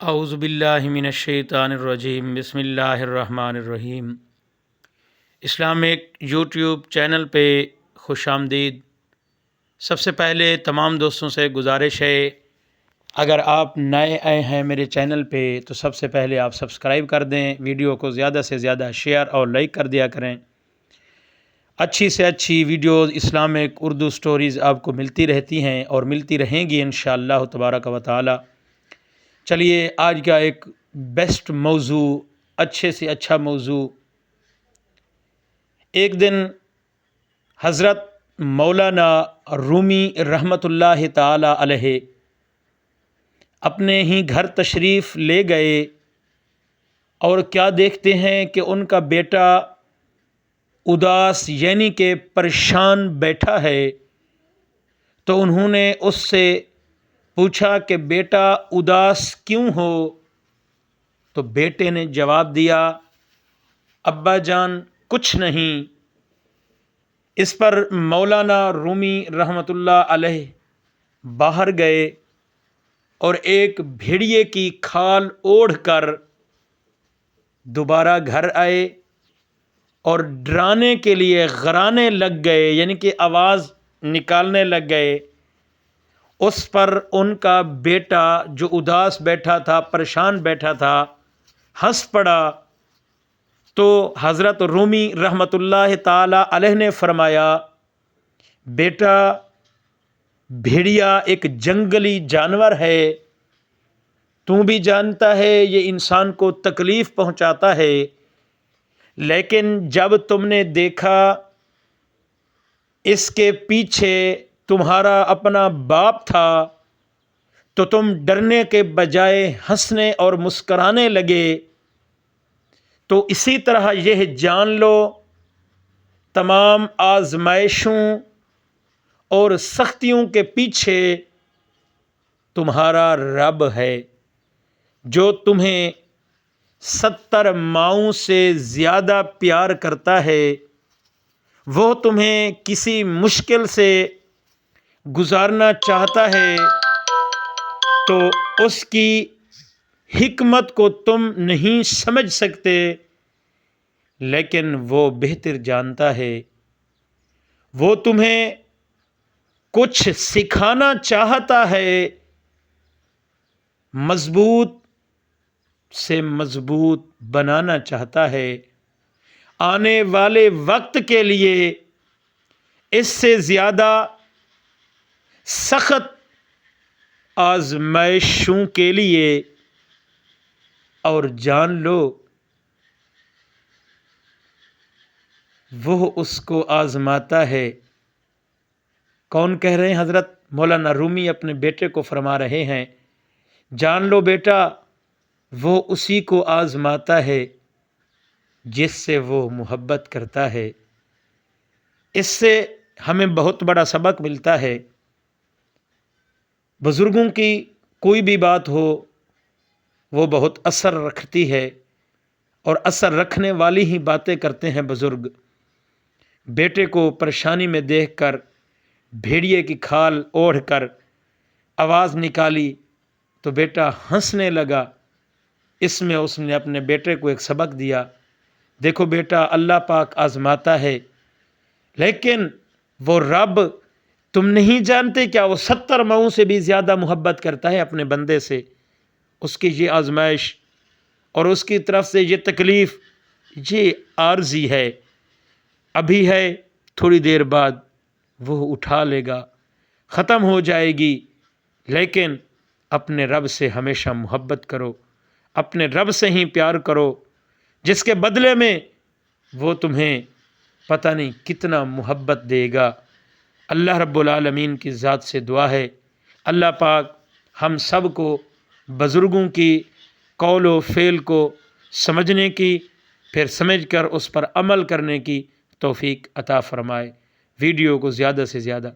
اعوذ باللہ من الشیطان الرجیم، بسم اللہ الرحمن الرحیم۔ اسلامک یوٹیوب چینل پہ خوش آمدید۔ سب سے پہلے تمام دوستوں سے گزارش ہے، اگر آپ نئے آئے ہیں میرے چینل پہ تو سب سے پہلے آپ سبسکرائب کر دیں، ویڈیو کو زیادہ سے زیادہ شیئر اور لائک کر دیا کریں۔ اچھی سے اچھی ویڈیوز اسلامک اردو سٹوریز آپ کو ملتی رہتی ہیں اور ملتی رہیں گی انشاءاللہ تبارک و تعالی۔ چلیے آج کا ایک بیسٹ موضوع، اچھے سے اچھا موضوع۔ ایک دن حضرت مولانا رومی رحمۃ اللہ تعالی علیہ اپنے ہی گھر تشریف لے گئے اور کیا دیکھتے ہیں کہ ان کا بیٹا اداس یعنی کہ پریشان بیٹھا ہے۔ تو انہوں نے اس سے پوچھا کہ بیٹا اداس کیوں ہو؟ تو بیٹے نے جواب دیا، ابا جان کچھ نہیں۔ اس پر مولانا رومی رحمۃ اللہ علیہ باہر گئے اور ایک بھیڑیے کی کھال اوڑھ کر دوبارہ گھر آئے اور ڈرانے کے لیے غرانے لگ گئے، یعنی کہ آواز نکالنے لگ گئے۔ اس پر ان کا بیٹا جو اداس بیٹھا تھا، پریشان بیٹھا تھا، ہنس پڑا۔ تو حضرت رومی رحمۃ اللہ تعالی علیہ نے فرمایا، بیٹا بھیڑیا ایک جنگلی جانور ہے، تو بھی جانتا ہے یہ انسان کو تکلیف پہنچاتا ہے، لیکن جب تم نے دیکھا اس کے پیچھے تمہارا اپنا باپ تھا تو تم ڈرنے کے بجائے ہنسنے اور مسکرانے لگے۔ تو اسی طرح یہ جان لو، تمام آزمائشوں اور سختیوں کے پیچھے تمہارا رب ہے، جو تمہیں 70 ماؤں سے زیادہ پیار کرتا ہے۔ وہ تمہیں کسی مشکل سے گزارنا چاہتا ہے تو اس کی حکمت کو تم نہیں سمجھ سکتے، لیکن وہ بہتر جانتا ہے۔ وہ تمہیں کچھ سکھانا چاہتا ہے، مضبوط سے مضبوط بنانا چاہتا ہے، آنے والے وقت کے لیے اس سے زیادہ سخت آزمائشوں کے لیے۔ اور جان لو وہ اس کو آزماتا ہے۔ کون کہہ رہے ہیں؟ حضرت مولانا رومی اپنے بیٹے کو فرما رہے ہیں، جان لو بیٹا وہ اسی کو آزماتا ہے جس سے وہ محبت کرتا ہے۔ اس سے ہمیں بہت بڑا سبق ملتا ہے۔ بزرگوں کی کوئی بھی بات ہو وہ بہت اثر رکھتی ہے، اور اثر رکھنے والی ہی باتیں کرتے ہیں بزرگ۔ بیٹے کو پریشانی میں دیکھ کر بھیڑیے کی کھال اوڑھ کر آواز نکالی تو بیٹا ہنسنے لگا۔ اس میں اس نے اپنے بیٹے کو ایک سبق دیا، دیکھو بیٹا اللہ پاک آزماتا ہے، لیکن وہ رب تم نہیں جانتے کیا وہ 70 ماؤں سے بھی زیادہ محبت کرتا ہے اپنے بندے سے۔ اس کی یہ آزمائش اور اس کی طرف سے یہ تکلیف یہ عارضی ہے، ابھی ہے، تھوڑی دیر بعد وہ اٹھا لے گا، ختم ہو جائے گی۔ لیکن اپنے رب سے ہمیشہ محبت کرو، اپنے رب سے ہی پیار کرو، جس کے بدلے میں وہ تمہیں پتہ نہیں کتنا محبت دے گا۔ اللہ رب العالمین کی ذات سے دعا ہے، اللہ پاک ہم سب کو بزرگوں کی قول و فعل کو سمجھنے کی، پھر سمجھ کر اس پر عمل کرنے کی توفیق عطا فرمائے۔ ویڈیو کو زیادہ سے زیادہ